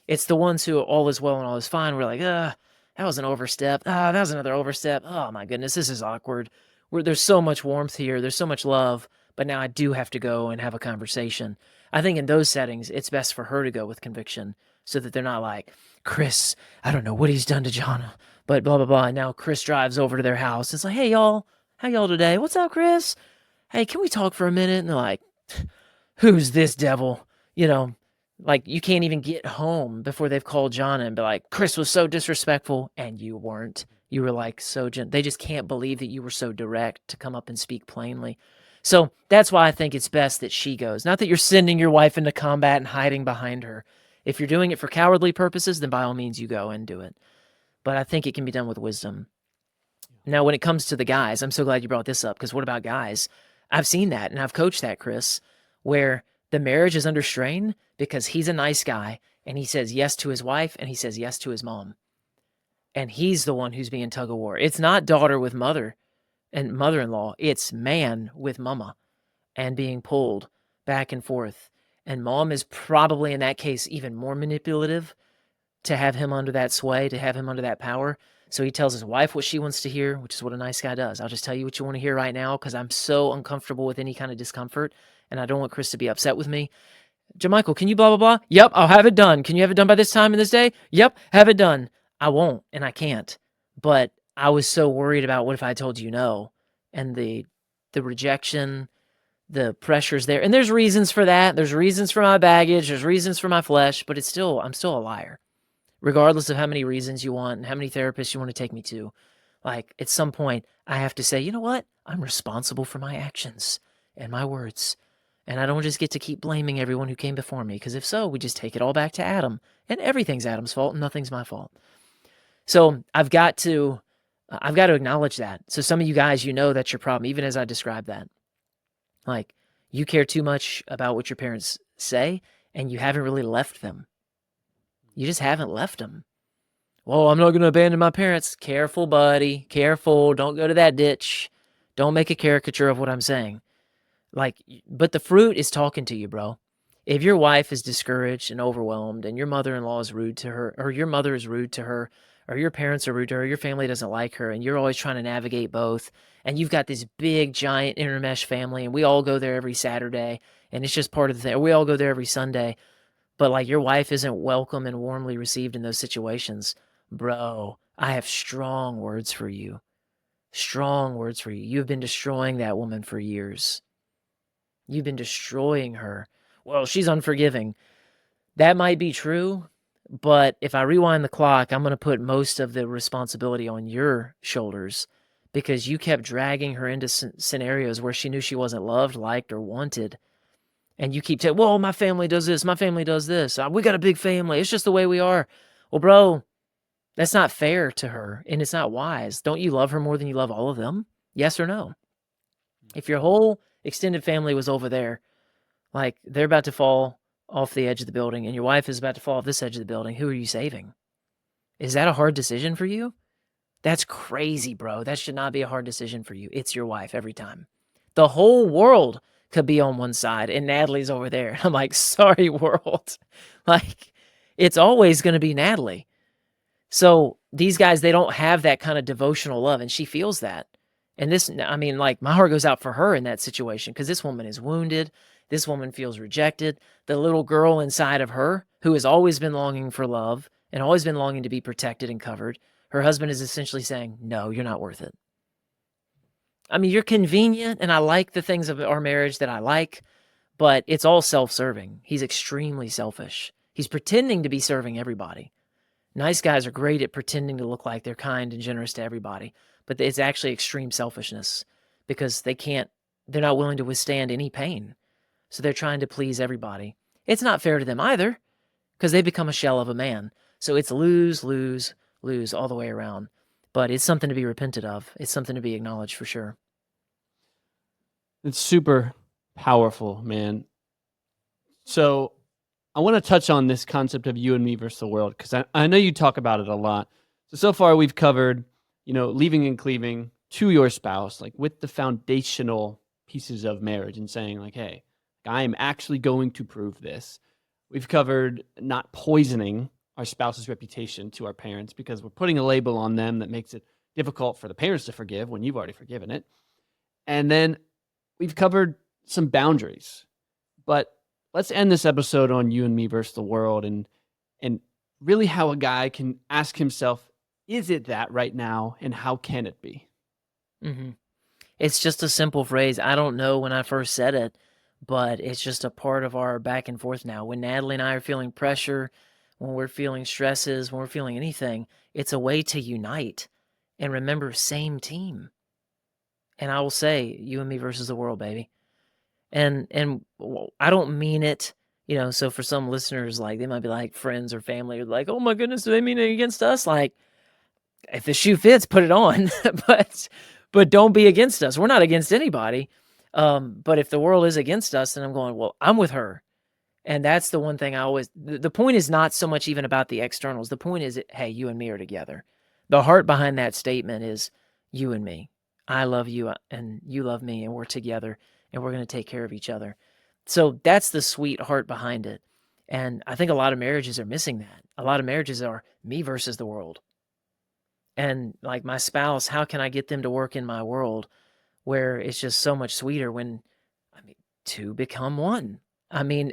It's the ones who all is well and all is fine. We're like, that was an overstep. That was another overstep. Oh my goodness, this is awkward. There's so much warmth here. There's so much love, but now I do have to go and have a conversation. I think in those settings, it's best for her to go with conviction so that they're not like, Chris, I don't know what he's done to John, but blah, blah, blah. And now Chris drives over to their house. It's like, hey, y'all, how y'all today? What's up, Chris? Hey, can we talk for a minute? And they're like, who's this devil? Like you can't even get home before they've called John and be like, Chris was so disrespectful, and you weren't. You were like so they just can't believe that you were so direct to come up and speak plainly. So that's why I think it's best that she goes. Not that you're sending your wife into combat and hiding behind her. If you're doing it for cowardly purposes, then by all means you go and do it. But I think it can be done with wisdom. Now, when it comes to the guys, I'm so glad you brought this up because what about guys? I've seen that and I've coached that, Chris, where the marriage is under strain because he's a nice guy and he says yes to his wife and he says yes to his mom. And he's the one who's being tug of war. It's not daughter with mother and mother in law, it's man with mama and being pulled back and forth. And mom is probably in that case even more manipulative to have him under that sway, to have him under that power. So he tells his wife what she wants to hear, which is what a nice guy does. I'll just tell you what you want to hear right now because I'm so uncomfortable with any kind of discomfort and I don't want Chris to be upset with me. Jamichael, can you blah, blah, blah? Yep, I'll have it done. Can you have it done by this time in this day? Yep, have it done. I won't and I can't. But I was so worried about what if I told you no and the rejection, the pressures there. And there's reasons for that. There's reasons for my baggage. There's reasons for my flesh, but I'm still a liar regardless of how many reasons you want and how many therapists you want to take me to. Like, at some point, I have to say, you know what? I'm responsible for my actions and my words. And I don't just get to keep blaming everyone who came before me, because if so, we just take it all back to Adam. And everything's Adam's fault and nothing's my fault. So I've got to acknowledge that. So some of you guys, that's your problem, even as I described that. Like, you care too much about what your parents say, and you haven't really left them. You just haven't left them. Well, I'm not going to abandon my parents. Careful, buddy. Careful. Don't go to that ditch. Don't make a caricature of what I'm saying. But the fruit is talking to you, bro. If your wife is discouraged and overwhelmed and your mother-in-law is rude to her, or your mother is rude to her, or your parents are rude to her, your family doesn't like her, and you're always trying to navigate both, and you've got this big, giant intermesh family, and we all go there every Saturday, and it's just part of the thing. We all go there every Sunday, but like your wife isn't welcome and warmly received in those situations, bro, I have strong words for you. Strong words for you. You've been destroying that woman for years. You've been destroying her. Well, she's unforgiving. That might be true, but if I rewind the clock, I'm going to put most of the responsibility on your shoulders because you kept dragging her into scenarios where she knew she wasn't loved, liked, or wanted. And you keep saying, well, my family does this, my family does this. We got a big family. It's just the way we are. Well, bro, that's not fair to her, and it's not wise. Don't you love her more than you love all of them? Yes or no? If your whole extended family was over there. Like, they're about to fall off the edge of the building, and your wife is about to fall off this edge of the building. Who are you saving? Is that a hard decision for you? That's crazy, bro. That should not be a hard decision for you. It's your wife every time. The whole world could be on one side, and Natalie's over there. I'm like, sorry, world. Like, it's always going to be Natalie. So these guys, they don't have that kind of devotional love, and she feels that. And this, I mean, like, my heart goes out for her in that situation because this woman is wounded. This woman feels rejected. The little girl inside of her, who has always been longing for love and always been longing to be protected and covered, her husband is essentially saying, no, you're not worth it. I mean, you're convenient, and I like the things of our marriage that I like, but it's all self-serving. He's extremely selfish. He's pretending to be serving everybody. Nice guys are great at pretending to look like they're kind and generous to everybody, but it's actually extreme selfishness because they're not willing to withstand any pain. So they're trying to please everybody. It's not fair to them either because they become a shell of a man. So it's lose, lose, lose all the way around. But it's something to be repented of. It's something to be acknowledged for sure.
It's super powerful, man. So I want to touch on this concept of you and me versus the world because I know you talk about it a lot. So far we've covered, leaving and cleaving to your spouse, like with the foundational pieces of marriage and saying like, hey, I am actually going to prove this. We've covered not poisoning our spouse's reputation to our parents because we're putting a label on them that makes it difficult for the parents to forgive when you've already forgiven it. And then we've covered some boundaries. But let's end this episode on you and me versus the world and really how a guy can ask himself, is it that right now? And how can it be?
Mm-hmm. It's just a simple phrase. I don't know when I first said it, but it's just a part of our back and forth now. When Natalie and I are feeling pressure, when we're feeling stresses, when we're feeling anything, it's a way to unite and remember, same team. And I will say, you and me versus the world, baby. And I don't mean it, so for some listeners, like, they might be like friends or family, or like, oh my goodness, do they mean it against us? Like, if the shoe fits, put it on. but don't be against us. We're not against anybody. But if the world is against us, then I'm going, well, I'm with her. And that's the one thing the point is not so much even about the externals. The point is, hey, you and me are together. The heart behind that statement is you and me. I love you and you love me, and we're together, and we're going to take care of each other. So that's the sweet heart behind it. And I think a lot of marriages are missing that. A lot of marriages are me versus the world. And like my spouse, how can I get them to work in my world where it's just so much sweeter when, two become one?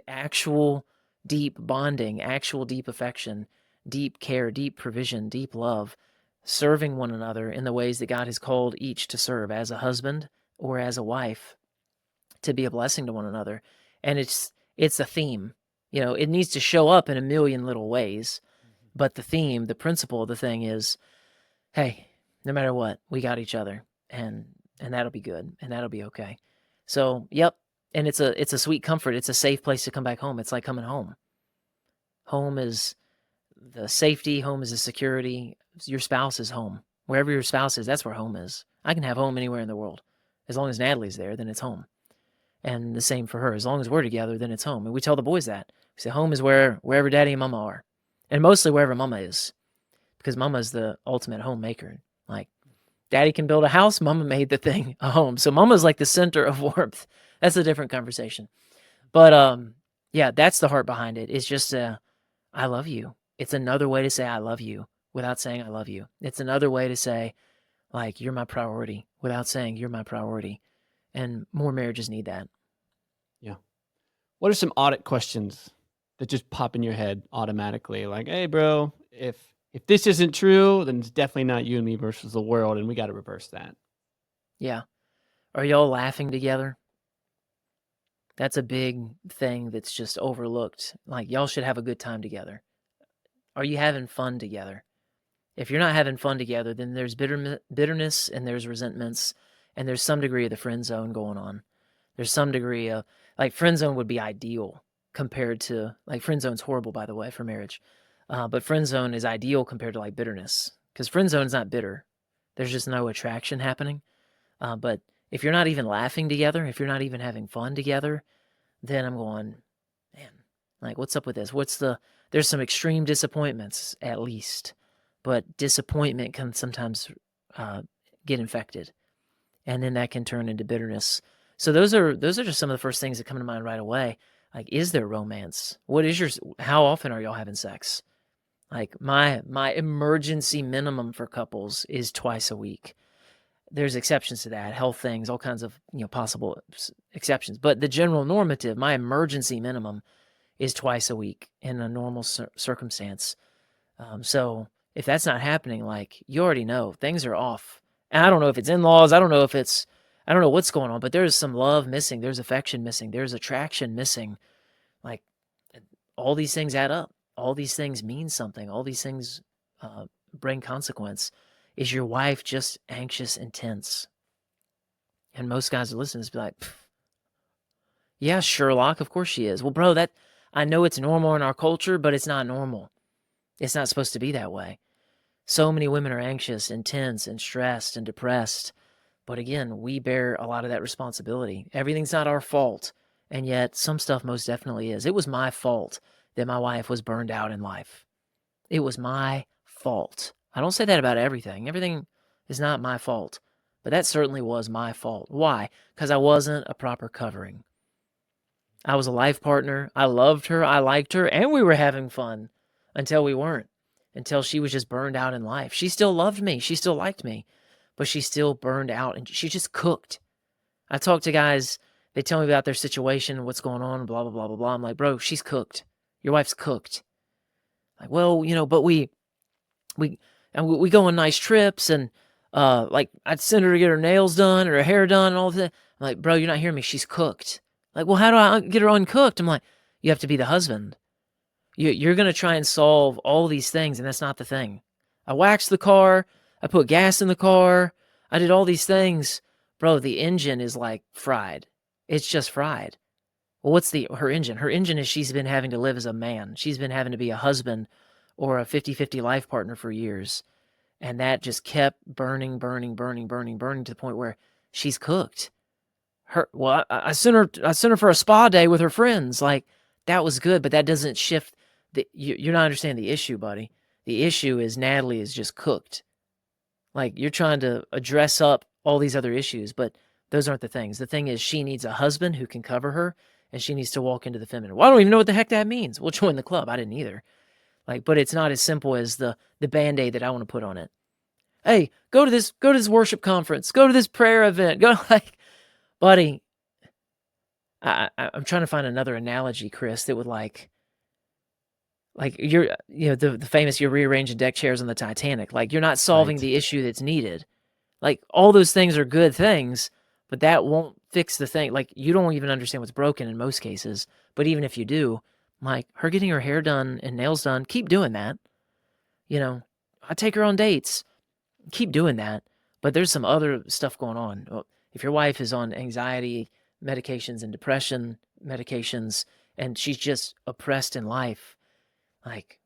Actual deep bonding, actual deep affection, deep care, deep provision, deep love, serving one another in the ways that God has called each to serve as a husband or as a wife, to be a blessing to one another. And it's a theme. It needs to show up in a million little ways, but the theme, the principle of the thing is, hey, no matter what, we got each other, and that'll be good, and that'll be okay. So, yep, and it's a sweet comfort. It's a safe place to come back home. It's like coming home. Home is the safety. Home is the security. Your spouse is home. Wherever your spouse is, that's where home is. I can have home anywhere in the world. As long as Natalie's there, then it's home. And the same for her. As long as we're together, then it's home. And we tell the boys that. We say home is wherever daddy and mama are. And mostly wherever mama is. Because mama's the ultimate homemaker. Like, daddy can build a house, mama made the thing a home. So mama's like the center of warmth. That's a different conversation. But yeah, that's the heart behind it. It's just I love you. It's another way to say I love you without saying I love you. It's another way to say, like, you're my priority without saying you're my priority. And more marriages need that.
Yeah. What are some audit questions that just pop in your head automatically? Like, hey, bro, if this isn't true, then it's definitely not you and me versus the world, and we got to reverse that.
Yeah. Are y'all laughing together? That's a big thing that's just overlooked. Like, y'all should have a good time together. Are you having fun together? If you're not having fun together, then there's bitterness and there's resentments, and there's some degree of the friend zone going on. There's some degree of, like, friend zone would be ideal compared to, like, friend zone's horrible, by the way, for marriage. But friend zone is ideal compared to, like, bitterness, because friend zone is not bitter. There's just no attraction happening. But If you're not even laughing together, if you're not even having fun together, then I'm going, man, like, what's up with this? There's some extreme disappointments at least, but disappointment can sometimes get infected, and then that can turn into bitterness. So those are just some of the first things that come to mind right away. Like, is there romance? How often are y'all having sex? Like, my emergency minimum for couples is twice a week. There's exceptions to that, health things, all kinds of, possible exceptions. But the general normative, my emergency minimum is twice a week in a normal circumstance. So if that's not happening, like, you already know things are off. And I don't know if it's in-laws. I don't know what's going on, but there's some love missing. There's affection missing. There's attraction missing. Like, all these things add up. All these things mean something. All these things bring consequence. Is your wife just anxious and tense? And most guys are listening to this be like, yeah, Sherlock, of course she is. Well, bro, I know it's normal in our culture, but it's not normal. It's not supposed to be that way. So many women are anxious and tense and stressed and depressed. But again, we bear a lot of that responsibility. Everything's not our fault. And yet some stuff most definitely is. It was my fault that my wife was burned out in life. It was my fault. I don't say that about everything. Everything is not my fault. But that certainly was my fault. Why? Because I wasn't a proper covering. I was a life partner. I loved her. I liked her. And we were having fun until we weren't. Until she was just burned out in life. She still loved me. She still liked me. But she still burned out and she just cooked. I talk to guys. They tell me about their situation, what's going on, blah, blah, blah, blah, blah. I'm like, bro, she's cooked. Your wife's cooked. Like, well, but we go on nice trips and like, I'd send her to get her nails done or her hair done and all of that. I'm like, bro, you're not hearing me. She's cooked. Like, well, how do I get her uncooked? I'm like, you have to be the husband. You're going to try and solve all these things, and that's not the thing. I waxed the car. I put gas in the car. I did all these things. Bro, the engine is like fried. It's just fried. Well, what's her engine? Her engine is she's been having to live as a man. She's been having to be a husband or a 50-50 life partner for years. And that just kept burning, burning, burning, burning, burning to the point where she's cooked. I sent her for a spa day with her friends. Like, that was good, but that doesn't shift. You're not understanding the issue, buddy. The issue is Natalie is just cooked. Like, you're trying to address up all these other issues, but those aren't the things. The thing is, she needs a husband who can cover her, and she needs to walk into the feminine. Well, I don't even know what the heck that means. We'll join the club. I didn't either. Like, but it's not as simple as the Band-Aid that I want to put on it. Hey, go to this worship conference. Go to this prayer event. Go, like, buddy. I'm trying to find another analogy, Chris, that would like you're, the famous, you're rearranging deck chairs on the Titanic. Like, you're not solving
Right.
the issue that's needed. Like, all those things are good things, but that won't fix the thing. Like, you don't even understand what's broken in most cases. But even if you do, like, her getting her hair done and nails done, keep doing that. I take her on dates. Keep doing that. But there's some other stuff going on. Well, if your wife is on anxiety medications and depression medications, and she's just oppressed in life, like,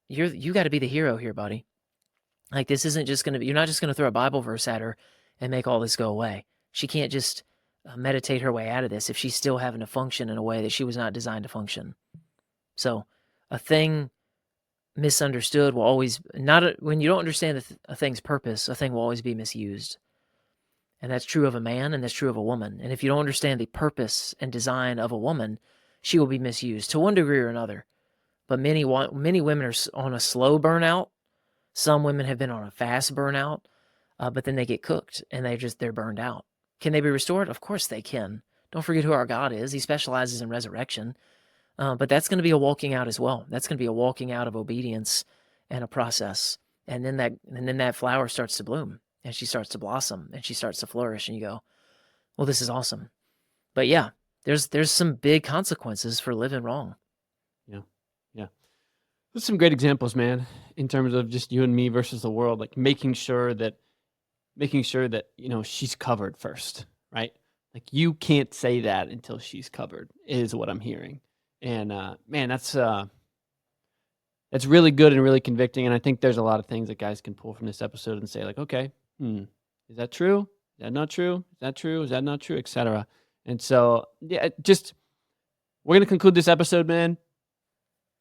you got to be the hero here, buddy. Like, this isn't just going to be, you're not just going to throw a Bible verse at her and make all this go away. She can't just meditate her way out of this if she's still having to function in a way that she was not designed to function. So, a thing misunderstood will always, when you don't understand a thing's purpose, a thing will always be misused. And that's true of a man, and that's true of a woman. And if you don't understand the purpose and design of a woman, she will be misused to one degree or another. But many women are on a slow burnout. Some women have been on a fast burnout, but then they get cooked and they're burned out. Can they be restored? Of course they can. Don't forget who our God is. He specializes in resurrection. But that's going to be a walking out as well. That's going to be a walking out of obedience and a process. And then that flower starts to bloom, and she starts to blossom, and she starts to flourish, and you go, well, this is awesome. But yeah, there's some big consequences for living wrong.
Yeah. Yeah. There's some great examples, man, in terms of just you and me versus the world, like making sure that she's covered first, right? Like, you can't say that until she's covered is what I'm hearing. And man, that's really good and really convicting. And I think there's a lot of things that guys can pull from this episode and say, like, okay, is that true? Is that not true? Is that true? Is that not true? Etc. And so, yeah, just we're gonna conclude this episode, man.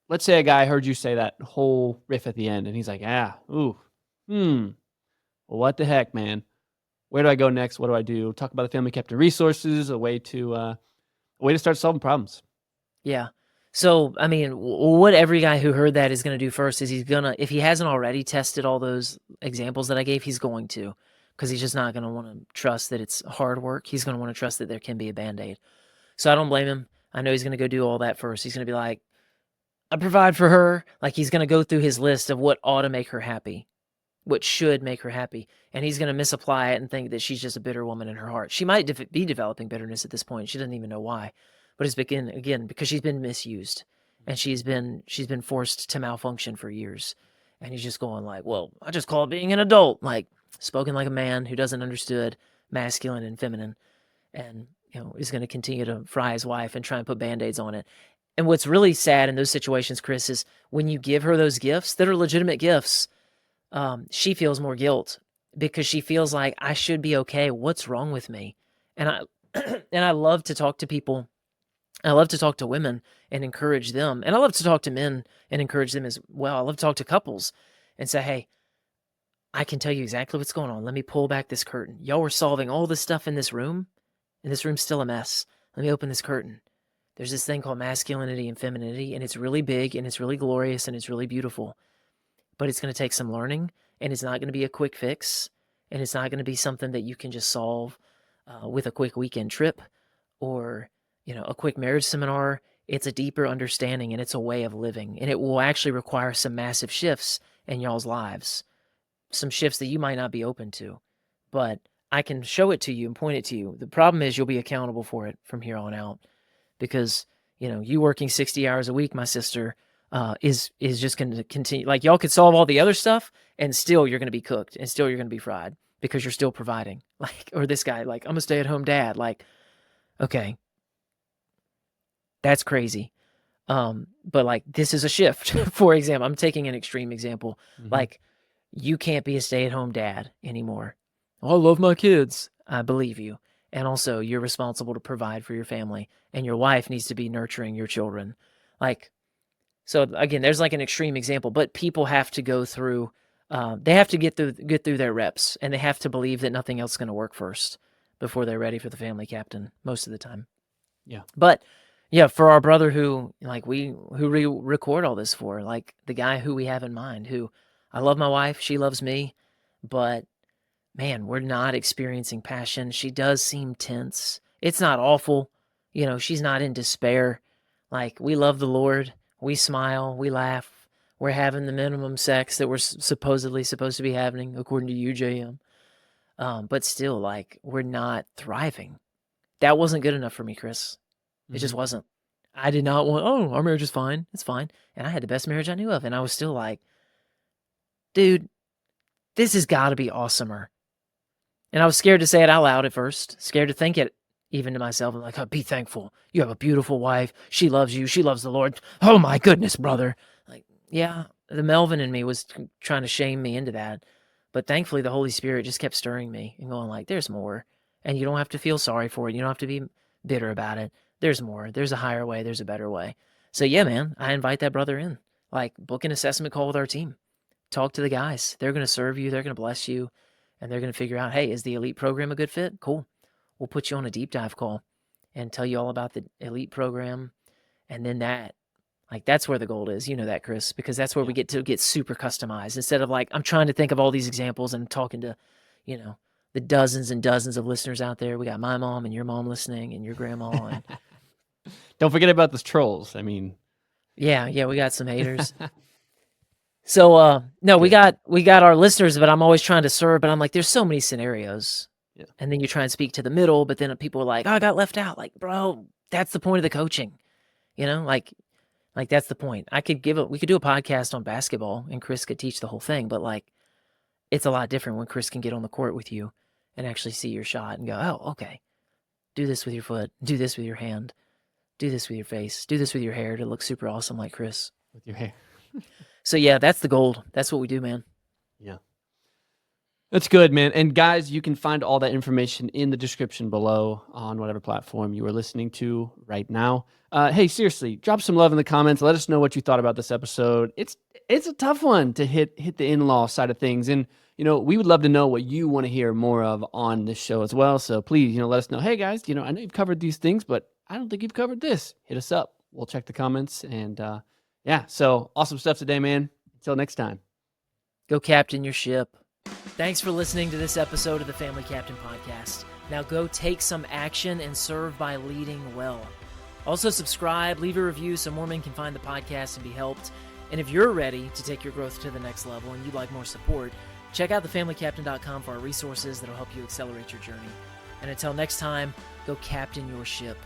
Let's say a guy heard you say that whole riff at the end, and he's like, "Ah, ooh, well, what the heck, man? Where do I go next? What do I do?" Talk about the family captain resources, a way to start solving problems.
Yeah. So, I mean, what every guy who heard that is going to do first is he's going to, if he hasn't already tested all those examples that I gave, he's going to, because he's just not going to want to trust that it's hard work. He's going to want to trust that there can be a Band-Aid. So I don't blame him. I know he's going to go do all that first. He's going to be like, I provide for her. Like, he's going to go through his list of what ought to make her happy, what should make her happy. And he's going to misapply it and think that she's just a bitter woman in her heart. She might be developing bitterness at this point. She doesn't even know why. But it's again because she's been misused and she's been forced to malfunction for years. And he's just going like, well, I just call it being an adult, like spoken like a man who doesn't understood masculine and feminine, and is going to continue to fry his wife and try and put band-aids on it. And what's really sad in those situations, Chris, is when you give her those gifts that are legitimate gifts, she feels more guilt because she feels like I should be okay. What's wrong with me? And I and I love to talk to people. I love to talk to women and encourage them. And I love to talk to men and encourage them as well. I love to talk to couples and say, hey, I can tell you exactly what's going on. Let me pull back this curtain. Y'all were solving all this stuff in this room, and this room's still a mess. Let me open this curtain. There's this thing called masculinity and femininity, and it's really big, and it's really glorious, and it's really beautiful. But it's going to take some learning, and it's not going to be a quick fix, and it's not going to be something that you can just solve with a quick weekend trip or a quick marriage seminar. It's a deeper understanding, and it's a way of living, and it will actually require some massive shifts in y'all's lives, some shifts that you might not be open to, but I can show it to you and point it to you. The problem is you'll be accountable for it from here on out, because you working 60 hours a week, my sister, is just going to continue. Like, y'all could solve all the other stuff and still you're going to be cooked and still you're going to be fried because you're still providing. Like, or this guy, like, I'm a stay-at-home dad. Like, okay, that's crazy. But like, this is a shift. For example, I'm taking an extreme example. Like, you can't be a stay-at-home dad anymore. Oh, I love my kids. I believe you. And also, you're responsible to provide for your family, and your wife needs to be nurturing your children. Like, so again, there's like an extreme example, but people have to go through. They have to get through their reps, and they have to believe that nothing else is going to work first before they're ready for the family captain. Most of the time.
Yeah.
But yeah, for our brother who record all this for, like the guy who we have in mind, who I love my wife, she loves me, but man, we're not experiencing passion. She does seem tense. It's not awful. She's not in despair. Like, we love the Lord. We smile. We laugh. We're having the minimum sex that we're supposedly supposed to be having, according to you, JM. But still, like, we're not thriving. That wasn't good enough for me, Chris. It just wasn't. I did not want, oh, our marriage is fine. It's fine. And I had the best marriage I knew of. And I was still like, dude, this has got to be awesomer. And I was scared to say it out loud at first, scared to think it even to myself. I'm like, oh, be thankful. You have a beautiful wife. She loves you. She loves the Lord. Oh my goodness, brother. Like, yeah, the Melvin in me was trying to shame me into that. But thankfully, the Holy Spirit just kept stirring me and going like, there's more. And you don't have to feel sorry for it. You don't have to be bitter about it. There's more. There's a higher way. There's a better way. So yeah, man, I invite that brother in. Like, book an assessment call with our team. Talk to the guys. They're going to serve you. They're going to bless you. And they're going to figure out, hey, is the elite program a good fit? Cool. We'll put you on a deep dive call and tell you all about the elite program. And then that's where the gold is. You know that, Chris, because that's where we get to get super customized. Instead of like, I'm trying to think of all these examples and talking to, the dozens and dozens of listeners out there. We got my mom and your mom listening and your grandma. And
don't forget about those trolls. I mean,
yeah, we got some haters. So, no, we got our listeners, but I'm always trying to serve, but I'm like, there's so many scenarios.
Yeah.
And then you try and speak to the middle, but then people are like, oh, I got left out. Like, bro, that's the point of the coaching. Like that's the point. We could do a podcast on basketball and Chris could teach the whole thing, but like, it's a lot different when Chris can get on the court with you and actually see your shot and go, oh, okay, do this with your foot, do this with your hand, do this with your face, do this with your hair to look super awesome like Chris.
With your hair.
So yeah, that's the gold. That's what we do, man.
Yeah. That's good, man. And guys, you can find all that information in the description below on whatever platform you are listening to right now. Hey, seriously, drop some love in the comments. Let us know what you thought about this episode. It's a tough one to hit the in-law side of things, and we would love to know what you want to hear more of on this show as well. So please, let us know. Hey guys, I know you've covered these things, but I don't think you've covered this. Hit us up. We'll check the comments, and yeah. So awesome stuff today, man. Until next time.
Go captain your ship. Thanks for listening to this episode of the Family Captain Podcast. Now go take some action and serve by leading well. Also subscribe, leave a review so more men can find the podcast and be helped. And if you're ready to take your growth to the next level and you'd like more support, check out thefamilycaptain.com for our resources that'll help you accelerate your journey. And until next time, go captain your ship.